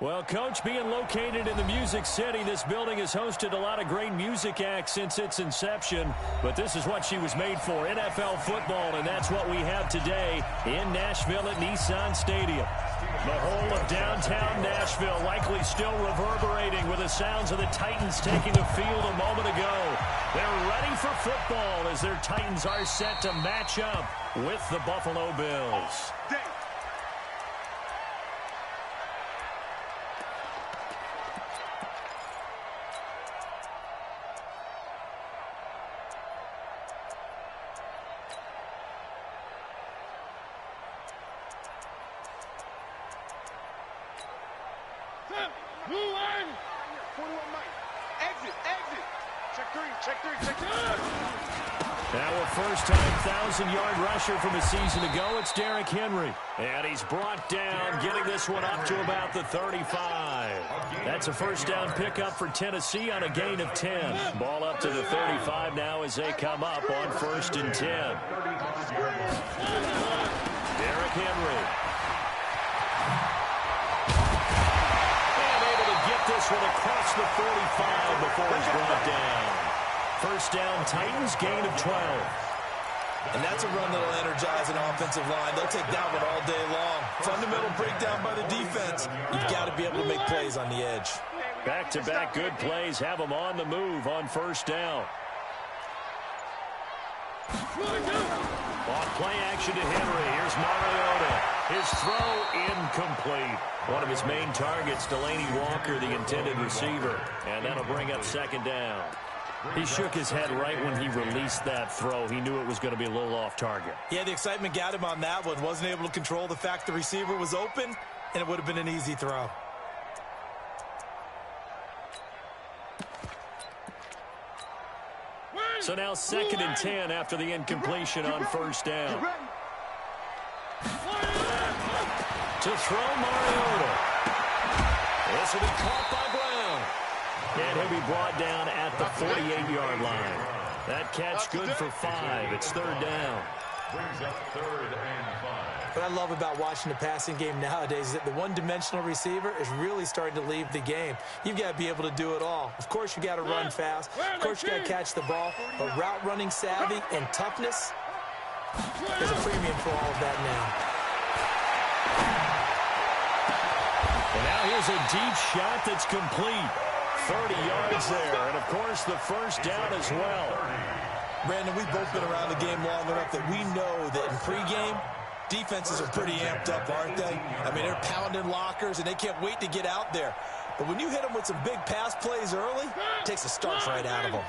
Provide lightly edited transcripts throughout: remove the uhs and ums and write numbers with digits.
Well, Coach, being located in the Music City, this building has hosted a lot of great music acts since its inception. But this is what she was made for, NFL football, and that's what we have today in Nashville at Nissan Stadium. The whole of downtown Nashville likely still reverberating with the sounds of the Titans taking the field a moment ago. They're ready for football as their Titans are set to match up with the Buffalo Bills. Our first-time 1,000-yard rusher from a season ago, it's Derrick Henry. And he's brought down, getting this one up to about the 35. That's a first-down pickup for Tennessee on a gain of 10. Ball up to the 35 now as they come up on 1st and 10. Derrick Henry. And able to get this one across the 45 before he's brought down. First down, Titans, gain of 12. And that's a run that'll energize an offensive line. They'll take that one all day long. Fundamental breakdown by the defense. You've got to be able to make plays on the edge. Back-to-back good plays have them on the move on first down. Off play action to Henry. Here's Mariota. His throw incomplete. One of his main targets, Delaney Walker, the intended receiver. And that'll bring up second down. He shook his head right when he released that throw. He knew it was going to be a little off target. Yeah, the excitement got him on that one. Wasn't able to control the fact the receiver was open, and it would have been an easy throw. So now 2nd and 10 after the incompletion on first down. To throw Mariota. This will be caught by Brown. And he'll be brought down at the 48-yard line. That catch good for 5. It's 3rd down. Brings up 3rd and 5. What I love about watching the passing game nowadays is that the one-dimensional receiver is really starting to leave the game. You've got to be able to do it all. Of course, you got to run fast. Of course, you got to catch the ball. But route running savvy and toughness, there's a premium for all of that now. And now here's a deep shot that's complete. 30 yards there, and of course the first down as well. Brandon, we've both been around the game long enough that we know that in pregame, defenses are pretty amped up, aren't they? I mean, they're pounding lockers, and they can't wait to get out there. But when you hit them with some big pass plays early, it takes the starch right out of them.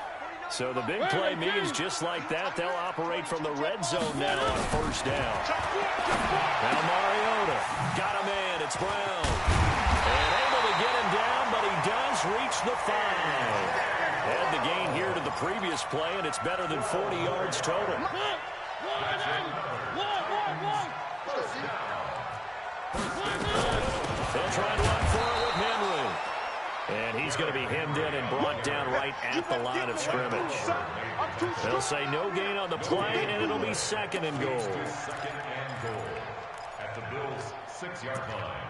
So the big play means just like that, they'll operate from the red zone now on first down. Now Mariota got a man, it's Brown. And able to get him down, but he does reach the 5. And the gain here to the previous play, and it's better than 40 yards total. They'll try and run for it with Henry. And he's going to be hemmed in and brought down right at the line of scrimmage. They'll say no gain on the play, and it'll be 2nd and goal. 2nd and goal at the Bills' 6-yard line.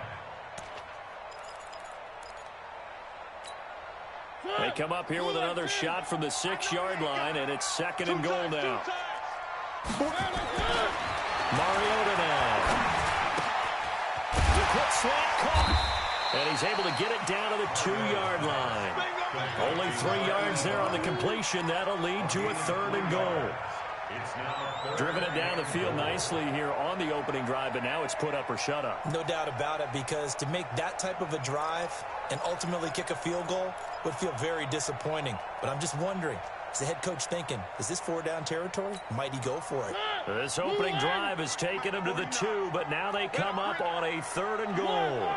They come up here with another shot from the 6-yard line, and it's 2nd and goal now. Mariota now. The quick slot caught. And he's able to get it down to the 2-yard line. Only 3 yards there on the completion. That'll lead to a 3rd and goal. Driven it down the field nicely here on the opening drive, but now it's put up or shut up. No doubt about it, because to make that type of a drive and ultimately kick a field goal would feel very disappointing. But I'm just wondering, is the head coach thinking, is this 4-down territory? Might he go for it? This opening drive has taken him to the 2, but now they come up on a 3rd and goal.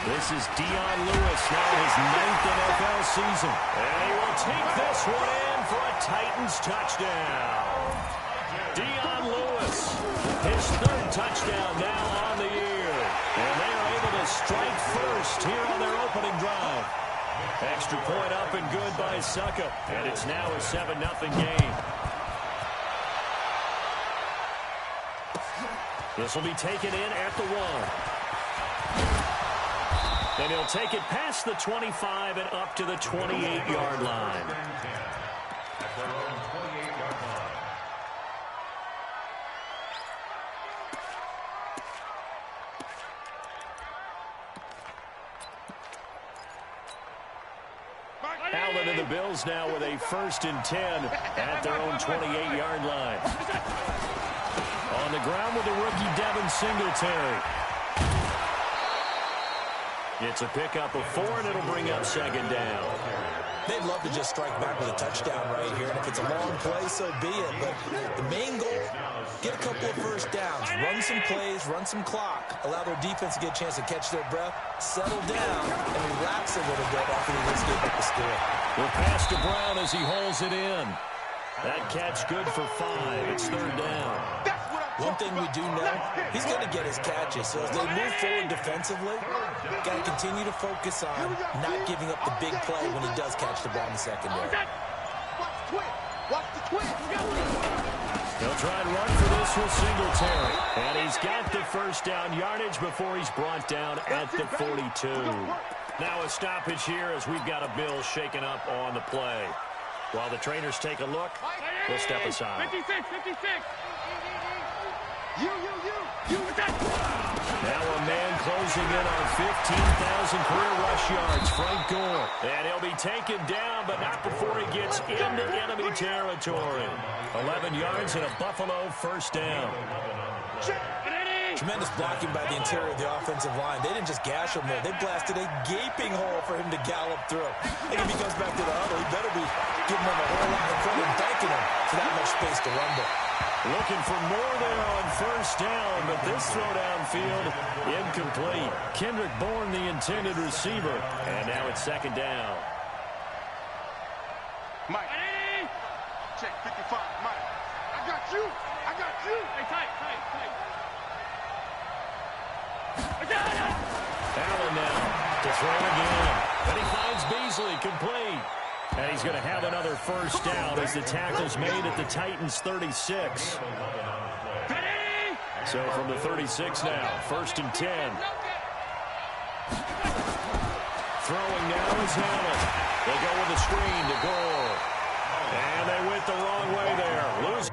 This is Dion Lewis, now his 9th NFL season. And he will take this one in for a Titans touchdown. Dion Lewis, his 3rd touchdown now on the year. And they are able to strike first here on their opening drive. Extra point up and good by Suckup. And it's now a 7-0 game. This will be taken in at the 1. And he'll take it past the 25 and up to the 28-yard line. Allen and the Bills now with a 1st and 10 at their own 28-yard line. On the ground with the rookie Devin Singletary. It's a pickup of 4, and it'll bring up 2nd down. They'd love to just strike back with a touchdown right here, and if it's a long play, so be it. But the main goal, get a couple of first downs, run some plays, run some clock, allow their defense to get a chance to catch their breath, settle down, and relax a little bit after they just gave up the score. We'll pass to Brown as he holds it in. That catch good for 5. It's 3rd down. One thing we do know, he's going to get his catches. So as they move forward defensively, got to continue to focus on not giving up the big play when he does catch the ball in the secondary. He'll try and run for this with Singletary. And he's got the 1st down yardage before he's brought down at the 42. Now a stoppage here as we've got a Bill shaken up on the play. While the trainers take a look, we'll step aside. 56. Now a man closing in on 15,000 career rush yards, Frank Gore. And he'll be taken down, but not before he gets into enemy territory. 11 yards and a Buffalo 1st down. Tremendous blocking by the interior of the offensive line. They didn't just gash him there. They blasted a gaping hole for him to gallop through. And if he comes back to the huddle, he better be giving them a whole lot of credit and thanking him for that much space to rumble. Looking for more there on 1st down, but this throw downfield incomplete. Kendrick Bourne, the intended receiver. And now it's 2nd down. Mike. Check 55. Mike. I got you. Hey, tight. Allen now to throw again. And he finds Beasley complete. And he's going to have another 1st down as the tackle's made at the Titans' 36. So from the 36 now, 1st and 10. Throwing now is Allen. They go with a screen to Gore. And they went the wrong way there. Lose.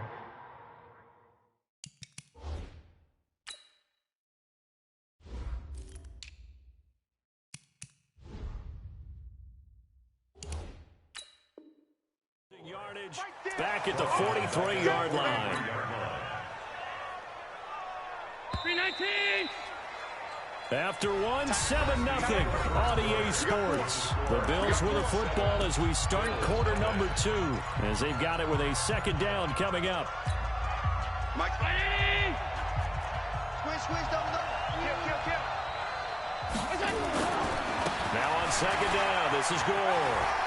Yardage back at the 43-yard line. 319. After 1, 7-0 on EA Sports. The Bills with a football as we start quarter number 2, as they've got it with a 2nd down coming up. Mike. Squish, double. Kill. Now on 2nd down, this is Gore.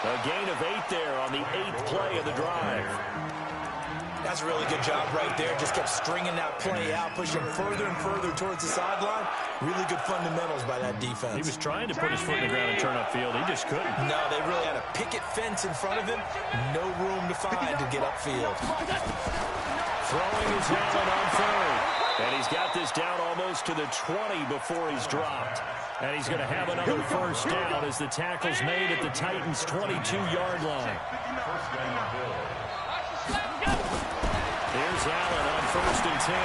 A gain of 8 there on the 8th play of the drive. That's a really good job right there. Just kept stringing that play out, pushing further and further towards the sideline. Really good fundamentals by that defense. He was trying to put his foot in the ground and turn upfield. He just couldn't. No, they really had a picket fence in front of him. No room to find to get upfield. Throwing his Allen on 3rd. And he's got this down almost to the 20 before he's dropped. And he's going to have another 1st down as the tackle's made at the Titans' 22-yard line. Here's Allen on 1st and 10.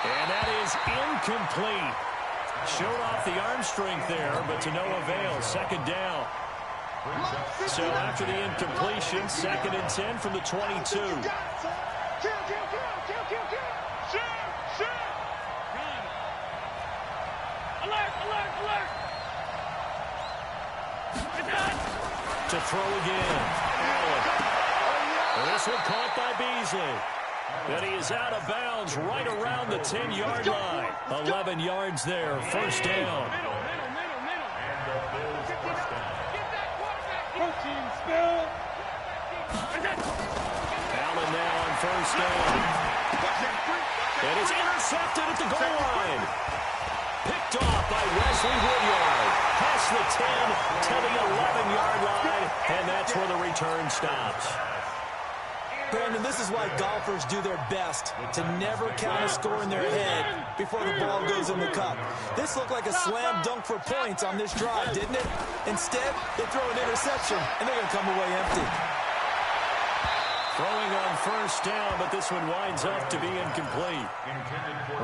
And that is incomplete. Showed off the arm strength there, but to no avail. 2nd down. So after the incompletion, 2nd and 10 from the 22. To throw again. Allen. This one caught by Beasley. And he is out of bounds right around the 10-yard line. 11 yards there. 1st down. Allen now on 1st down. It is intercepted at the goal line. Picked off by Wesley Woodyard. Past the 10 to the 11-yard line, and that's where the return stops. Brandon, this is why golfers do their best to never count a score in their head before the ball goes in the cup. This looked like a slam dunk for points on this drive, didn't it? Instead, they throw an interception, and they're going to come away empty. Throwing on first down, but this one winds up to be incomplete.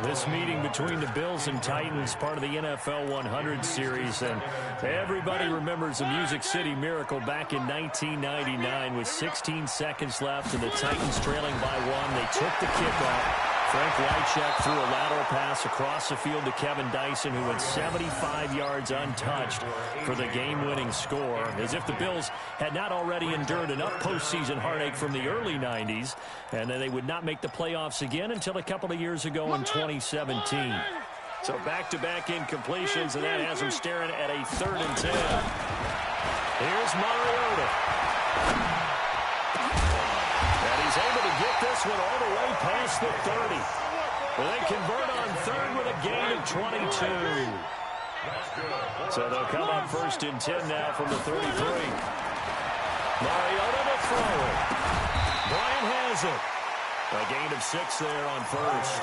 This meeting between the Bills and Titans, part of the NFL 100 series, and everybody remembers the Music City Miracle back in 1999 with 16 seconds left and the Titans trailing by 1. They took the kickoff. Frank Wycheck threw a lateral pass across the field to Kevin Dyson, who went 75 yards untouched for the game-winning score, as if the Bills had not already endured enough postseason heartache from the early 90s, and then they would not make the playoffs again until a couple of years ago in 2017. So back-to-back incompletions, and that has them staring at a 3rd and 10. Here's Mariota. And he's able to get this one all the way past the 30. Well, they convert on 3rd with a gain of 22. So they'll come up 1st and 10 now from the 33. Mariota to throw it. Bryant has it. A gain of 6 there on 1st.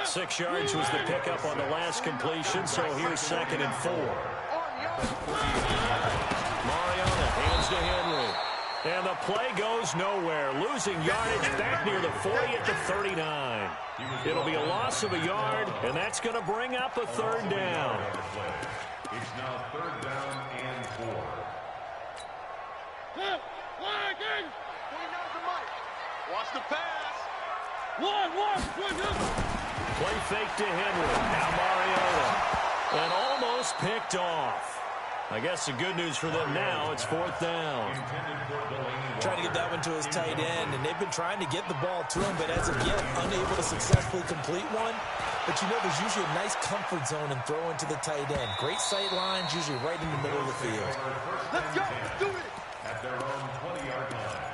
6 yards was the pickup on the last completion, so here's 2nd and 4. Mariota hands to Henry. And the play goes nowhere. Losing yardage back near the 40 at the 39. It'll be a loss of a yard, and that's going to bring up a 3rd down. It's now 3rd down and 4. Watch the pass. Play fake to Henry. Now Mariota. And almost picked off. I guess the good news for them now, it's 4th down. Trying to get that one to his tight end, and they've been trying to get the ball to him, but as of yet, unable to successfully complete one. But you know, there's usually a nice comfort zone in throwing to the tight end. Great sight lines, usually right in the middle of the field. Let's go. Do it. At their own 20-yard line.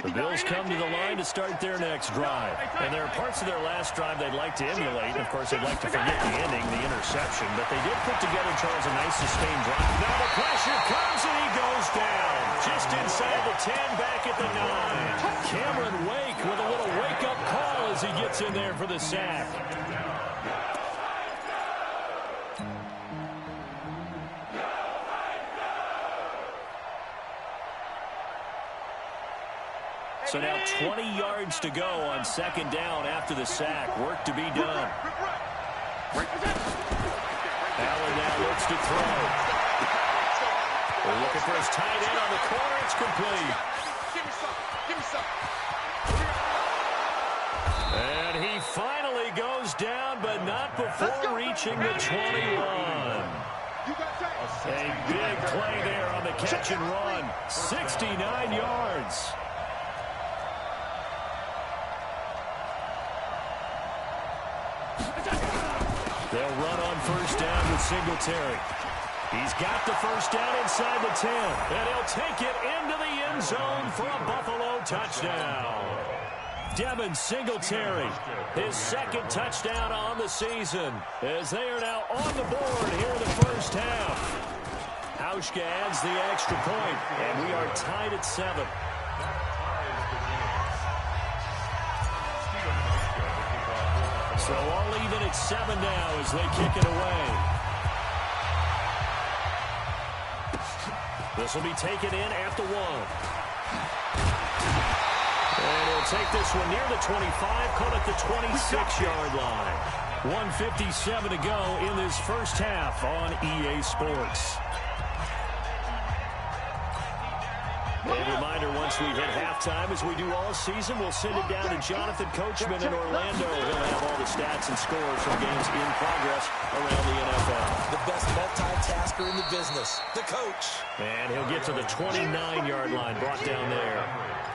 The Bills come to the line to start their next drive. And there are parts of their last drive they'd like to emulate. And, of course, they'd like to forget the ending, the interception. But they did put together, Charles, a nice sustained drive. Now the pressure comes, and he goes down. Just inside the 10, back at the 9. Cameron Wake with a little wake-up call as he gets in there for the sack. So now 20 yards to go on 2nd down after the sack. Work to be done. Allen now looks to throw. They're looking for his tight end on the corner. It's complete. Give me some. And he finally goes down, but not before reaching the 21. A big play there on the catch and run. 69 yards. They'll run on 1st down with Singletary. He's got the 1st down inside the 10. And he'll take it into the end zone for a Buffalo touchdown. Devin Singletary, his 2nd touchdown on the season, as they are now on the board here in the 1st half. Hauschka adds the extra point, and we are tied at 7. So all even at 7 now as they kick it away. This will be taken in at the 1. And he'll take this one near the 25, call it the 26-yard line. 1:57 to go in this 1st half on EA Sports. A reminder, once we hit halftime, as we do all season, we'll send it down to Jonathan Coachman in Orlando. He'll have all the stats and scores from games in progress around the NFL. The best multitasker in the business, the coach. And he'll get to the 29-yard line, brought down there.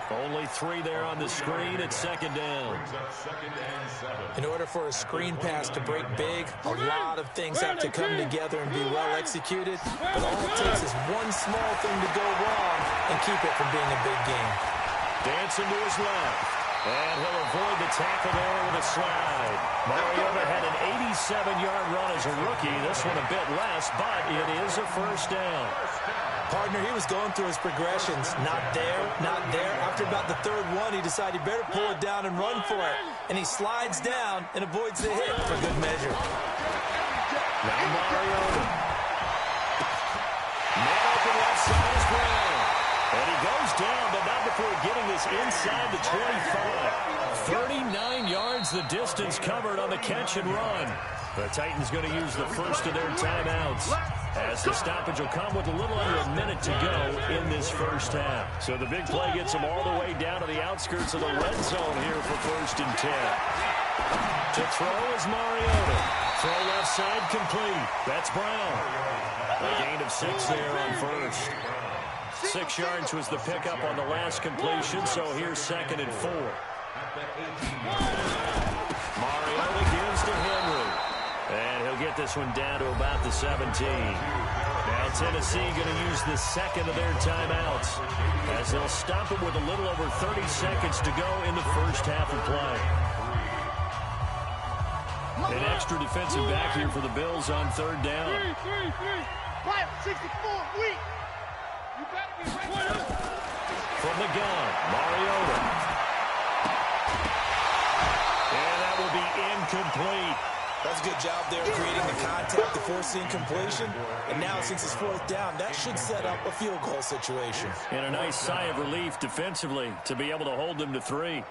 Only 3 there on the screen at 2nd down. In order for a screen pass to break big, a lot of things have to come together and be well executed. But all it takes is one small thing to go wrong and keep it from being a big game. Dancing to his left. And he'll avoid the tackle there with a slide. Mariota had an 87-yard run as a rookie. This one a bit less, but it is a first down. Partner, he was going through his progressions. Not there, not there. After about the third one, he decided he better pull it down and run for it. And he slides down and avoids the hit for good measure. Now Mariota. Man open left side is Brown. And he goes down, but not before getting this inside the 25. 39 yards the distance covered on the catch and run. The Titans going to use the first of their timeouts, as the stoppage will come with a little under a minute to go in this first half. So the big play gets them all the way down to the outskirts of the red zone here for 1st and 10. To throw is Mariota. Throw left side complete. That's Brown. A gain of 6 there on first. 6 yards was the pickup on the last completion, so here's 2nd and 4. Mariota gives to Henry. And he'll get this one down to about the 17. Now Tennessee going to use the second of their timeouts, as they'll stop it with a little over 30 seconds to go in the first half of play. An extra defensive back here for the Bills on 3rd down. 64, weak. You better be ready. From the gun, Mariota. And that will be incomplete. That's a good job there creating the contact, the forcing completion. And now, since it's 4th down, that should set up a field goal situation. And a nice sigh of relief defensively to be able to hold them to 3.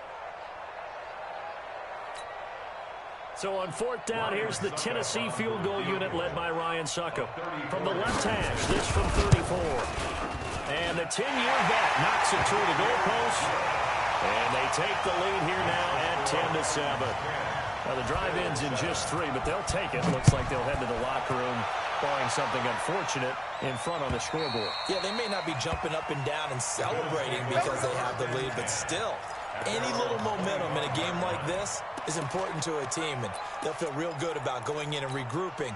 So on 4th down, here's the Tennessee field goal unit led by Ryan Suckup. From the left hash, this from 34. And the 10-year vet knocks it through the goalpost. And they take the lead here now at 10-7. Now the drive ends in just 3, but they'll take it. Looks like they'll head to the locker room, barring something unfortunate in front on the scoreboard. Yeah, they may not be jumping up and down and celebrating because they have the lead, but still, any little momentum in a game like this is important to a team, and they'll feel real good about going in and regrouping,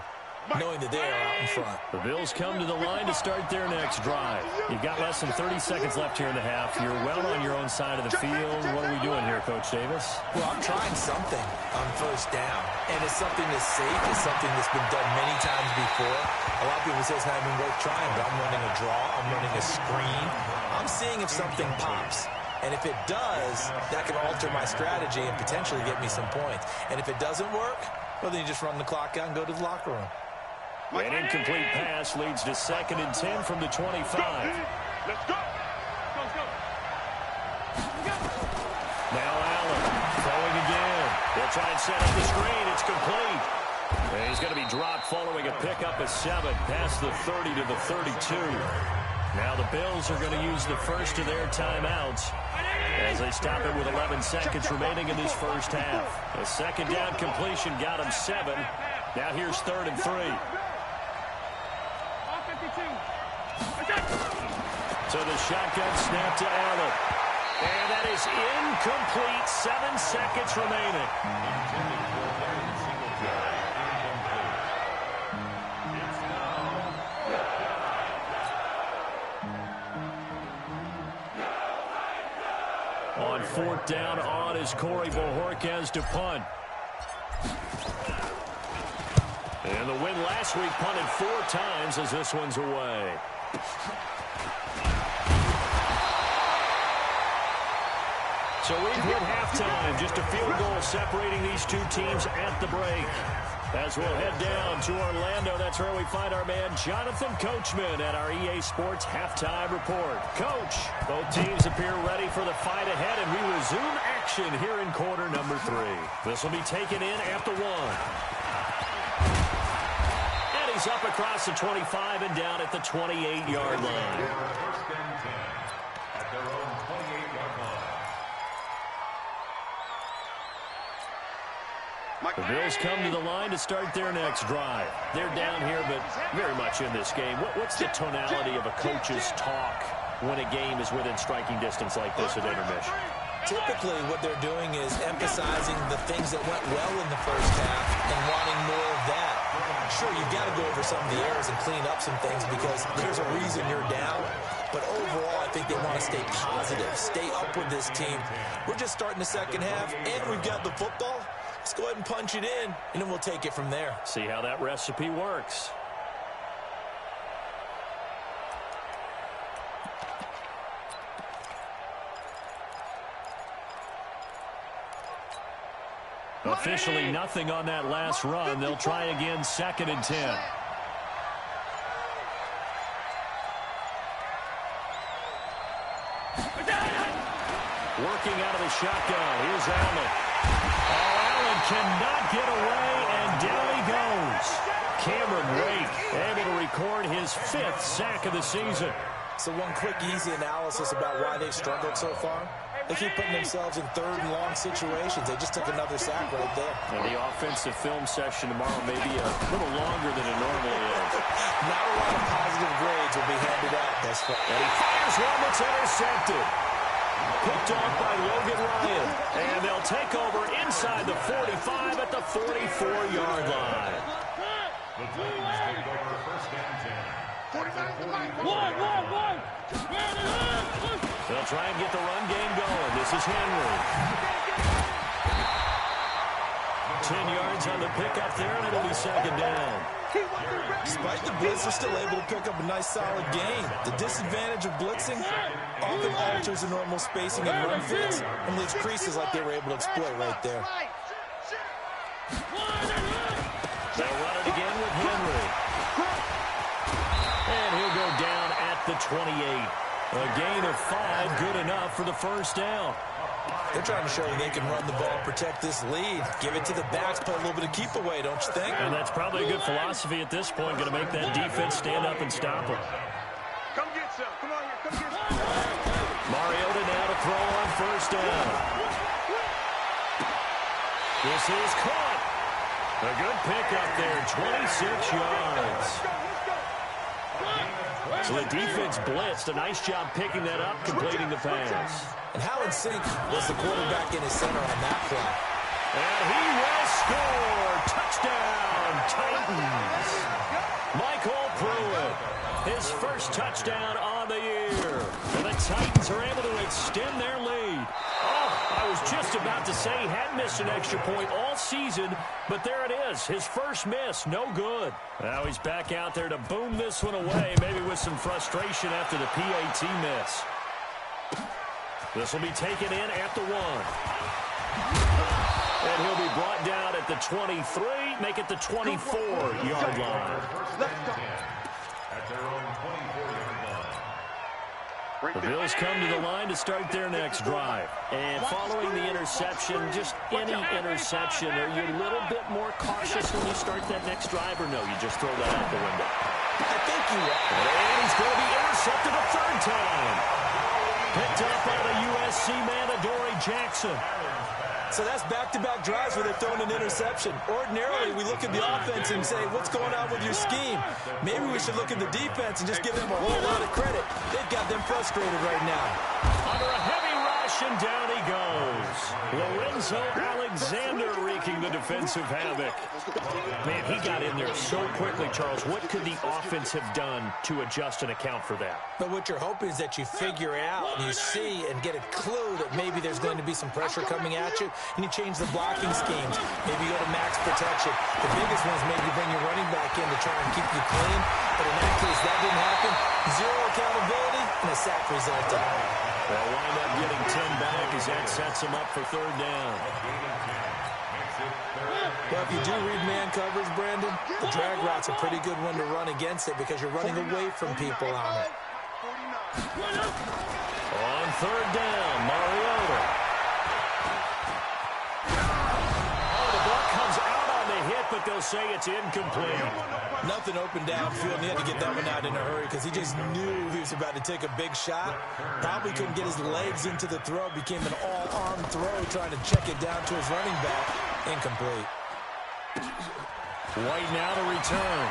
knowing that they are out in front. The Bills come to the line to start their next drive. You've got less than 30 seconds left here in the half. You're well on your own side of the field. What are we doing here, Coach Davis? Well, I'm trying something on 1st down, and it's something that's safe. It's something that's been done many times before. A lot of people say it's not even worth trying, but I'm running a draw. I'm running a screen. I'm seeing if something pops. And if it does, that can alter my strategy and potentially get me some points. And if it doesn't work, well, then you just run the clock out and go to the locker room. An incomplete pass leads to 2nd and 10 from the 25. Let's go. Let's go. Now Allen throwing again. They'll try and set up the screen. It's complete. And he's going to be dropped following a pickup of 7 past the 30 to the 32. Now the Bills are going to use the first of their timeouts as they stop it with 11 seconds remaining in this first half. A 2nd down completion got him 7. Now here's 3rd and 3. So the shotgun snap to Allen. And that is incomplete. 7 seconds remaining. On 4th down, on is Corey Bojorquez to punt. And the win last week punted 4 times as this one's away. So we've hit halftime. Just a field goal separating these two teams at the break. As we'll head down to Orlando, that's where we find our man Jonathan Coachman at our EA Sports Halftime Report. Coach, both teams appear ready for the fight ahead, and we resume action here in quarter number 3. This will be taken in at the 1. And he's up across the 25 and down at the 28-yard line. First and 10 at their own 28-yard line. The Bills come to the line to start their next drive. They're down here, but very much in this game. What's the tonality of a coach's talk when a game is within striking distance like this at intermission? Typically, what they're doing is emphasizing the things that went well in the first half and wanting more of that. Sure, you've got to go over some of the errors and clean up some things because there's a reason you're down. But overall, I think they want to stay positive, stay up with this team. We're just starting the second half, and we've got the football. Let's go ahead and punch it in, and then we'll take it from there. See how that recipe works. Officially nothing on that last run. They'll try again, 2nd and 10. Working out of the shotgun. Here's Allen. Oh, Allen cannot get away, and down he goes. Cameron Wake able to record his 5th sack of the season. So one quick, easy analysis about why they've struggled so far. They keep putting themselves in 3rd and long situations. They just took another sack right there. And the offensive film session tomorrow may be a little longer than it normally is. Not a lot of positive grades will be handed out thus far. And he fires one that's intercepted. Picked off by Logan Ryan. And they'll take over inside the 45 at the 44-yard line. The Titans take over 1st and 10. One. They'll try and get the run game going. This is Henry. 10 yards on the pickup there, and it'll be 2nd down. Despite the blitz, they're still able to pick up a nice, solid gain. The disadvantage of blitzing often alters the normal spacing and run fits and leaves creases like they were able to exploit right there. They'll run it again with Henry. And he'll go down at the 28. A gain of 5, good enough for the 1st down. They're trying to show you they can run the ball, protect this lead. Give it to the backs, play a little bit of keep away, don't you think? And that's probably a good philosophy at this point, going to make that defense stand up and stop them. Come get some. Come on here. Come get some. Mariota now to throw on 1st down. This is caught. A good pickup there, 26 yards. So the defense blitzed. A nice job picking that up, completing the pass. And how in sync was the quarterback in his center on that play? And he will score. Touchdown, Titans. Michael Pruitt, his 1st touchdown on the year. And the Titans are able to extend their lead. Oh, I was just about to say he hadn't missed an extra point all season, but there it is. His 1st miss, no good. Now he's back out there to boom this one away, maybe with some frustration after the PAT miss. This will be taken in at the 1. And he'll be brought down at the 23, make it the 24-yard line. At their own 24-yard line. The Bills come to the line to start their next drive. And following the interception, just any interception, are you a little bit more cautious when you start that next drive, or no, you just throw that out the window? I think you are. And he's going to be intercepted a 3rd time. Picked up by the USC man, Adoree Jackson. So that's back-to-back drives where they're throwing an interception. Ordinarily, we look at the offense and say, what's going on with your scheme? Maybe we should look at the defense and just give them a whole lot of credit. They've got them frustrated right now. Under a heavy rush, and down he goes. Lorenzo Alexander wreaking the defensive havoc. Man, he got in there so quickly, Charles. What could the offense have done to adjust and account for that? But what you're hoping is that you figure out and you see and get a clue that maybe there's going to be some pressure coming at you, and you change the blocking schemes. Maybe you go to max protection. The biggest one is maybe you bring your running back in to try and keep you clean. But in that case, that didn't happen. 0 accountability, and a sack resulted. They'll wind up getting 10 back as that sets them up for 3rd down. Well, if you do read man coverage, Brandon, the drag route's a pretty good one to run against it because you're running away from people on it. On 3rd down, Mariota. Oh, the ball comes out on the hit, but they'll say it's incomplete. Nothing open downfield, and he had to get that one out in a hurry because he just knew he was about to take a big shot. Probably couldn't get his legs into the throw. Became an all-arm throw, trying to check it down to his running back. Incomplete. White now to return.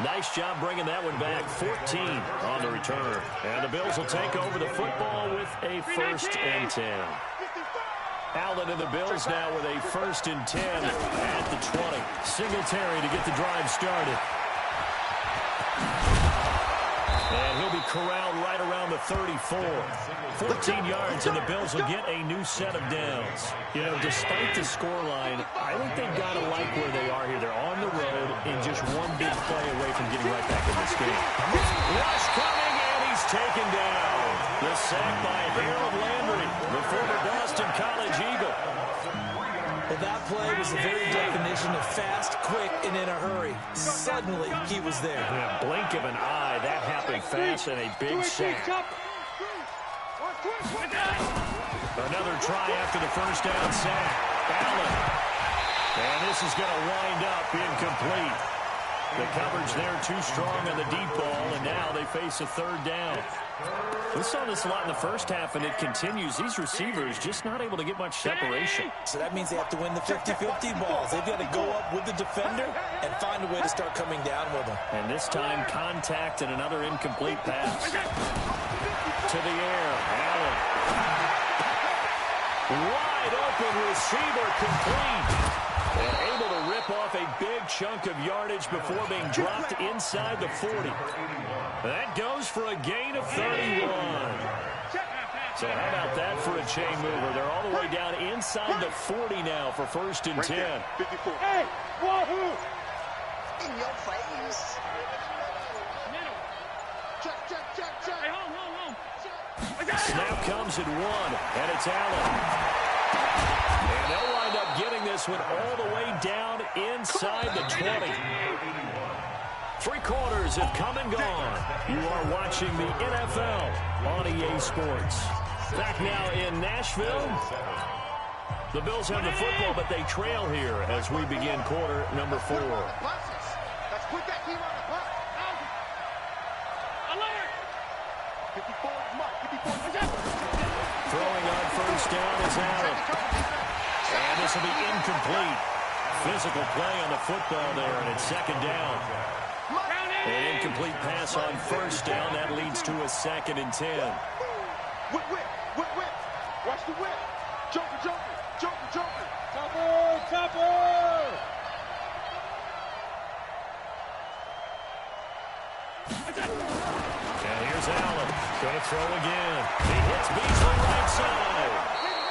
Nice job bringing that one back. 14 on the return. And the Bills will take over the football with a 1st and 10. Allen and the Bills now with a 1st and 10 at the 20. Singletary to get the drive started. corralled right around the 34. 14 yards, and the Bills will get a new set of downs. You know, despite the scoreline, I think they've got to like where they are here. They're on the road and just one big play away from getting right back in this game. Rush coming, and he's taken down. The sack by Harold Landry, the former Boston College Eagle. Well, that play was the very definition of fast, quick, and in a hurry. Suddenly, he was there. Yeah, blink of an eye, that happened fast, and a big sack. Another try after the first down sack. Allen. And this is going to wind up incomplete. The coverage there too strong on the deep ball, and now they face a third down. We saw this a lot in the first half, and it continues. These receivers just not able to get much separation. So that means they have to win the 50-50 balls. They've got to go up with the defender and find a way to start coming down with them. And this time, contact and another incomplete pass. To the air, Allen. Wide open receiver, complete. And able to rip off a big chunk of yardage before being dropped inside the 40. That goes for a gain of 31. So how about that for a chain mover? They're all the way down inside the 40 now for 1st and 10. Hey, wahoo! In your face. Check. Hey, hold. Snap comes at 1, and it's Allen. And they'll wind up getting this one all the way down inside the 20. 3 quarters have come and gone. You are watching the NFL on EA Sports. Back now in Nashville. The Bills have the football, but they trail here as we begin quarter number 4. Let's put that team on the bus. Throwing on first down is Allen. And this will be incomplete. Physical play on the football there, and it's 2nd down. An incomplete pass on first down. That leads to a 2nd and 10. Whip. Watch the whip. Jumper. Chopper. And here's Allen. Going to throw again. He hits Beasley right side.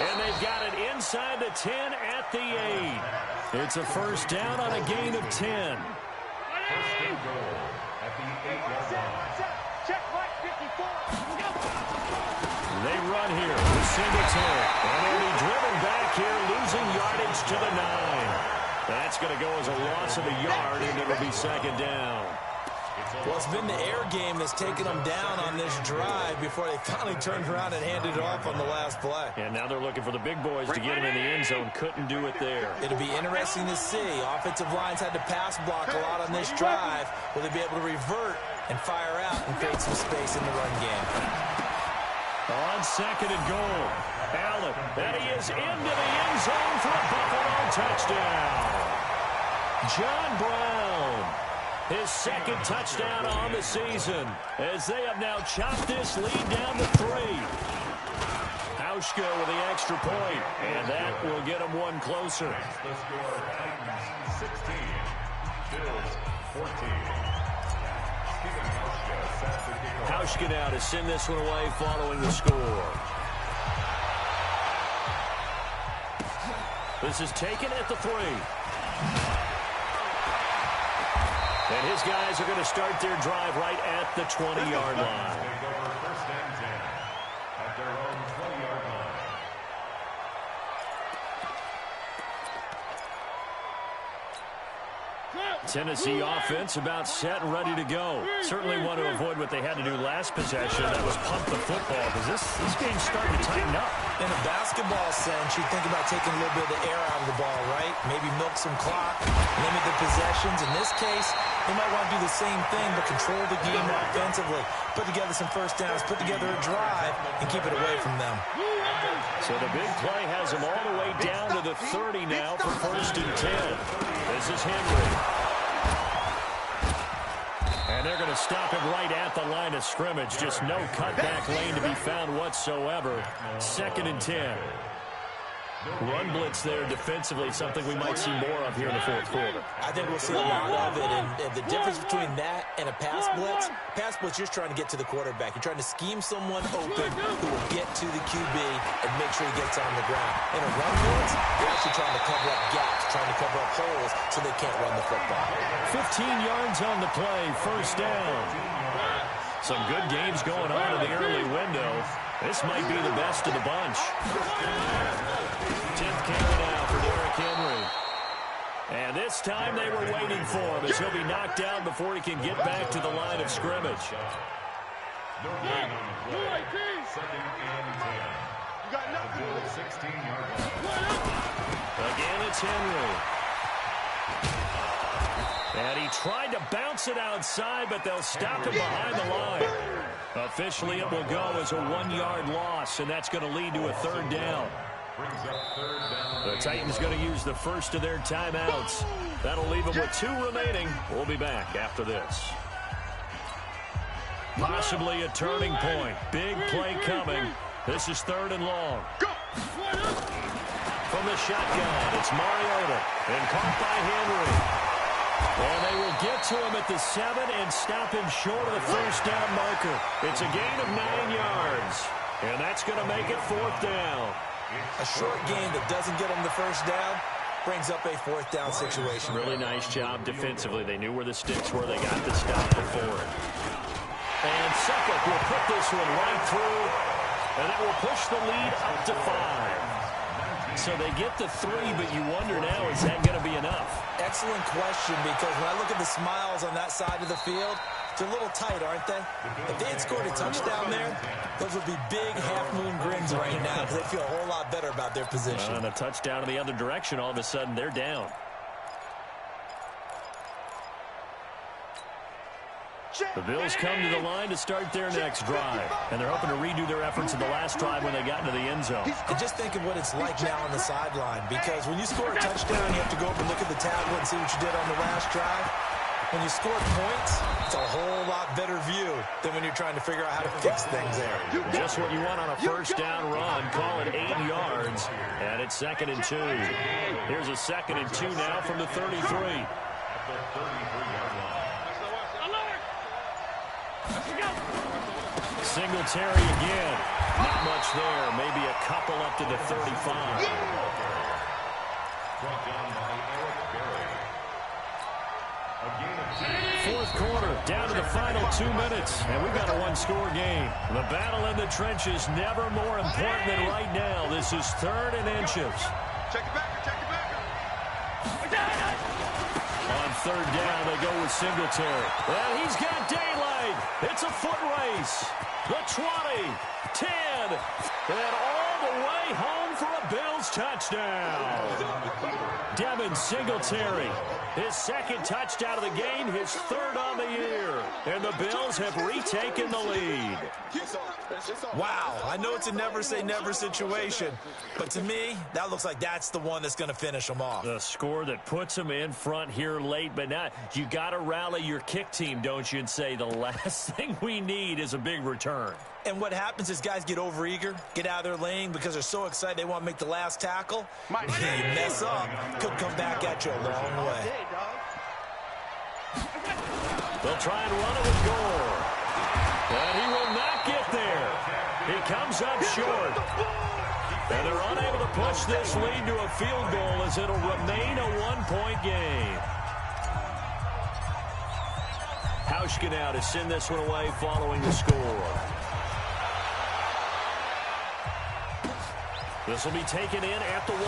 And they've got it inside the 10 at the 8. It's a first down on a gain of 10. First and goal at the 8-yard line. Check right 54. They run here with Singletary. And they'll be driven back here, losing yardage to the 9. That's going to go as a loss of a yard, and it'll be 2nd down. Well, it's been the air game that's taken them down on this drive before they finally turned around and handed it off on the last play. And now they're looking for the big boys to get him in the end zone. Couldn't do it there. It'll be interesting to see. Offensive lines had to pass block a lot on this drive. Will they be able to revert and fire out and create some space in the run game? On 2nd and goal, Allen. And he is into the end zone for a Buffalo touchdown. John Brown. His 2nd touchdown on the season as they have now chopped this lead down to 3. Hauschka with the extra point, and that will get him one closer. The score, Titans 16, Bills 14. Hauschka now to send this one away following the score. This is taken at the 3. And his guys are going to start their drive right at the 20-yard line. Take over 1st and 10 at their own 20-yard line. Tennessee offense about set and ready to go. Certainly want to avoid what they had to do last possession. That was pump the football because this game's starting to tighten up. In a basketball sense, you think about taking a little bit of the air out of the ball, right? Maybe milk some clock, limit the possessions. In this case, they might want to do the same thing, but control the game offensively. Put together some first downs, put together a drive, and keep it away from them. So the big play has them all the way down to the 30 now for 1st and 10. This is Henry. And they're going to stop him right at the line of scrimmage. Just no cutback lane to be found whatsoever. 2nd and 10. Run blitz there defensively, something we might see more of here in the fourth quarter. I think we'll see a lot of it, and the difference between that and a pass blitz, you're just trying to get to the quarterback. You're trying to scheme someone open who will get to the QB and make sure he gets on the ground. In a run blitz, you're actually trying to cover up gaps, trying to cover up holes so they can't run the football. 15 yards on the play, first down. Some good games going on in the early window. This might be the best of the bunch. 10th carry now for Derrick Henry. And this time they were waiting for him as he'll be knocked down before he can get back to the line of scrimmage. No gain on the play. Second and 10. You got nothing. Bill 16-yard line. Again, it's Henry. And he tried to bounce it outside, but they'll stop him behind the line. Officially, it will go as a 1-yard loss, and that's going to lead to a third down. The Titans going to use the first of their timeouts. That'll leave them with 2 remaining. We'll be back after this. Possibly a turning point. Big play coming. This is 3rd and long. From the shotgun, it's Mariota. And caught by Henry. And they will get to him at the 7 and stop him short of the first down marker. It's a gain of 9 yards. And that's going to make it 4th down. A short gain that doesn't get them the first down brings up a 4th down situation. Really nice job defensively. They knew where the sticks were. They got the stop before it. And Suffolk will put this one right through. And that will push the lead up to 5. So they get the 3, but you wonder now, is that going to be enough? Excellent question, because when I look at the smiles on that side of the field, they're a little tight, aren't they? If they had scored a touchdown there, those would be big half-moon grins right now because they feel a whole lot better about their position. And a touchdown in the other direction, all of a sudden they're down. The Bills come to the line to start their next drive, and they're hoping to redo their efforts in the last drive when they got into the end zone. And just think of what it's like now on the sideline, because when you score a touchdown, you have to go over and look at the tablet and see what you did on the last drive. When you score points, it's a whole lot better view than when you're trying to figure out how to fix things there. Just what you want on a first down run. Call it 8 yards, and it's 2nd and 2. Here's a 2nd and 2 now from the 33. At the 33-yard line. Singletary again. Not much there. Maybe a couple up to the 35. Brought down by Eric Berry. A gain of 2. Fourth quarter, down to the final 2 minutes, and we've got a 1-score game. The battle in the trenches never more important than right now. This is 3rd and inches. Check it back. On 3rd down, they go with Singletary. And he's got daylight. It's a foot race. The 20, 10, and all the way home for a Bills touchdown. Devin Singletary, his 2nd touchdown of the game, his 3rd on the year. And the Bills have retaken the lead. Wow, I know it's a never-say-never situation, but to me, that looks like that's the one that's going to finish them off. The score that puts them in front here late, but now you got to rally your kick team, don't you, and say the last thing we need is a big return. And what happens is guys get overeager, get out of their lane because they're so excited they want to make the last tackle. You mess up, could come back at you a long way. They'll try and run it with Gore. And he will not get there. He comes up short. And they're unable to push this lead to a field goal as it'll remain a 1-point game. Hauschka now to send this one away following the score. This will be taken in at the 1.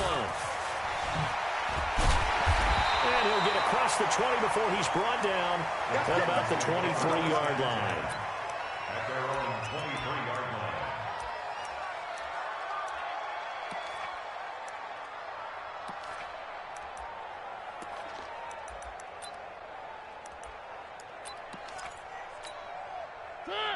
And he'll get across the 20 before he's brought down at about the 23-yard line. At their own 23-yard line.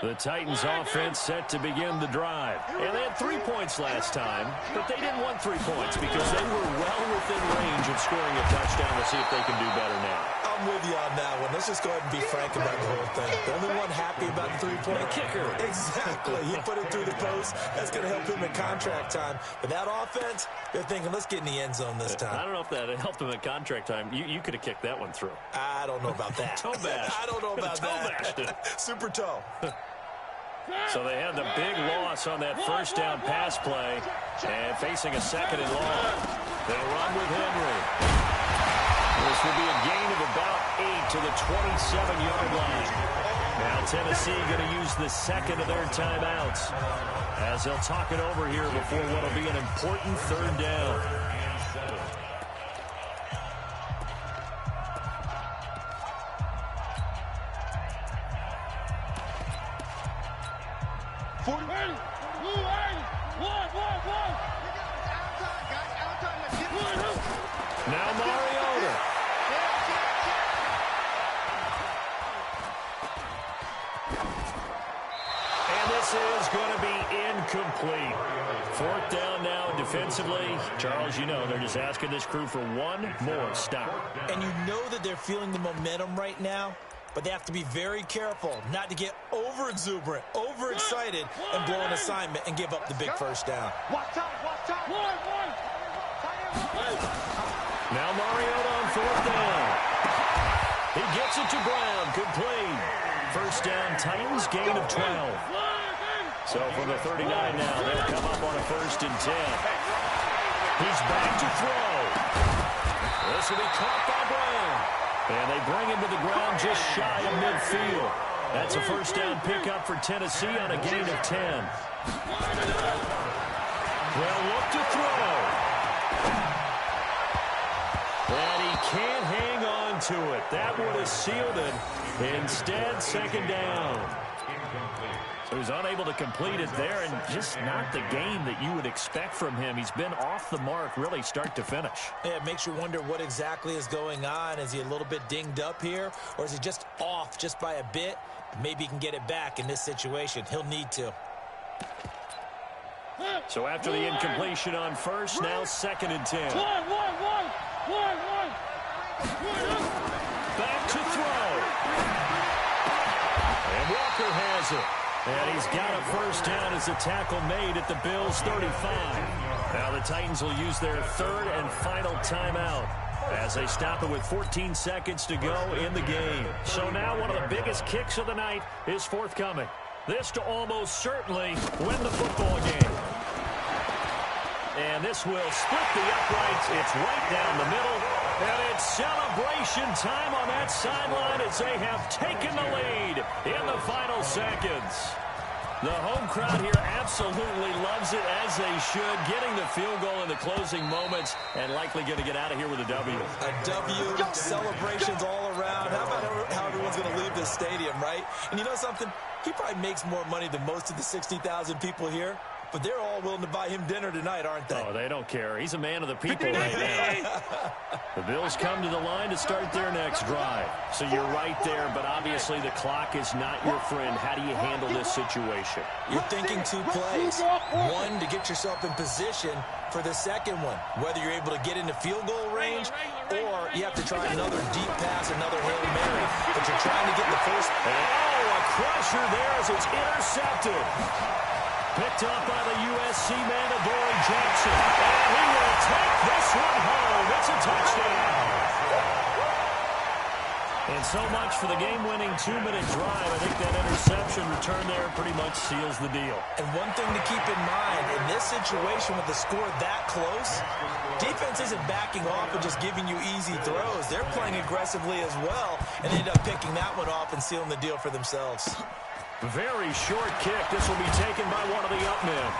The Titans offense set to begin the drive. And they had 3 points last time, but they didn't want 3 points because they were well within range of scoring a touchdown. Let's see if they can do better now. I'm with you on that one. Let's just go ahead and be frank about the whole thing. The only one happy about the three-point kicker. Exactly. He put it through the post. That's going to help him in contract time. But that offense, they're thinking, let's get in the end zone this time. I don't know if that helped him in contract time. You could have kicked that one through. I don't know about that. Toe bash. I don't know about that. Toe bashed. Super toe. So they had the big loss on that first down pass play. And facing a second and long. They'll run with Henry. This will be a gain of about 8 to the 27-yard line. Now Tennessee going to use the second of their timeouts as they'll talk it over here before what will be an important third down. Now Mariota. And this is going to be incomplete. Fourth down now defensively. Charles, you know, they're just asking this crew for one more stop. And you know that they're feeling the momentum right now, but they have to be very careful not to get over-exuberant, over-excited, and blow an assignment and give up the big first down. Now Mariota on fourth down. He gets it to Brown, complete. First down, Titans, gain of 12. So from the 39 now, they'll come up on a first and 10. He's back to throw. This will be caught by Brown. And they bring him to the ground just shy of midfield. That's a first down pickup for Tennessee on a gain of 10. Well, look to throw. And he can't hang on to it. That would have sealed it. Instead, second down. So he's unable to complete it there, and just not the game that you would expect from him. He's been off the mark really start to finish. Yeah, it makes you wonder what exactly is going on. Is he a little bit dinged up here, or is he just off just by a bit? Maybe he can get it back in this situation. He'll need to. So after the incompletion on first, now second and 10. Back to throw. And Walker has it. And he's got a first down as a tackle made at the Bills' 35. Now the Titans will use their third and final timeout as they stop it with 14 seconds to go in the game. So now one of the biggest kicks of the night is forthcoming. This to almost certainly win the football game. And this will split the uprights. It's right down the middle. And it's celebration time on that sideline as they have taken the lead in the final seconds. The home crowd here absolutely loves it, as they should, getting the field goal in the closing moments and likely going to get out of here with a W. A W, celebrations all around. How about how everyone's going to leave this stadium, right? And you know something? He probably makes more money than most of the 60,000 people here. But they're all willing to buy him dinner tonight, aren't they? Oh, they don't care. He's a man of the people right now. The Bills come to the line to start their next drive. So you're right there, but obviously the clock is not your friend. How do you handle this situation? You're thinking two plays. One, to get yourself in position for the second one, whether you're able to get into field goal range or you have to try another deep pass, another Hail Mary. But you're trying to get the first. Oh, a crusher there as it's intercepted. Picked up by the USC man, Adoree Jackson. And he will take this one home. It's a touchdown. And so much for the game-winning 2-minute drive. I think that interception return there pretty much seals the deal. And one thing to keep in mind, in this situation with the score that close, defense isn't backing off and just giving you easy throws. They're playing aggressively as well, and they end up picking that one off and sealing the deal for themselves. Very short kick. This will be taken by one of the up men.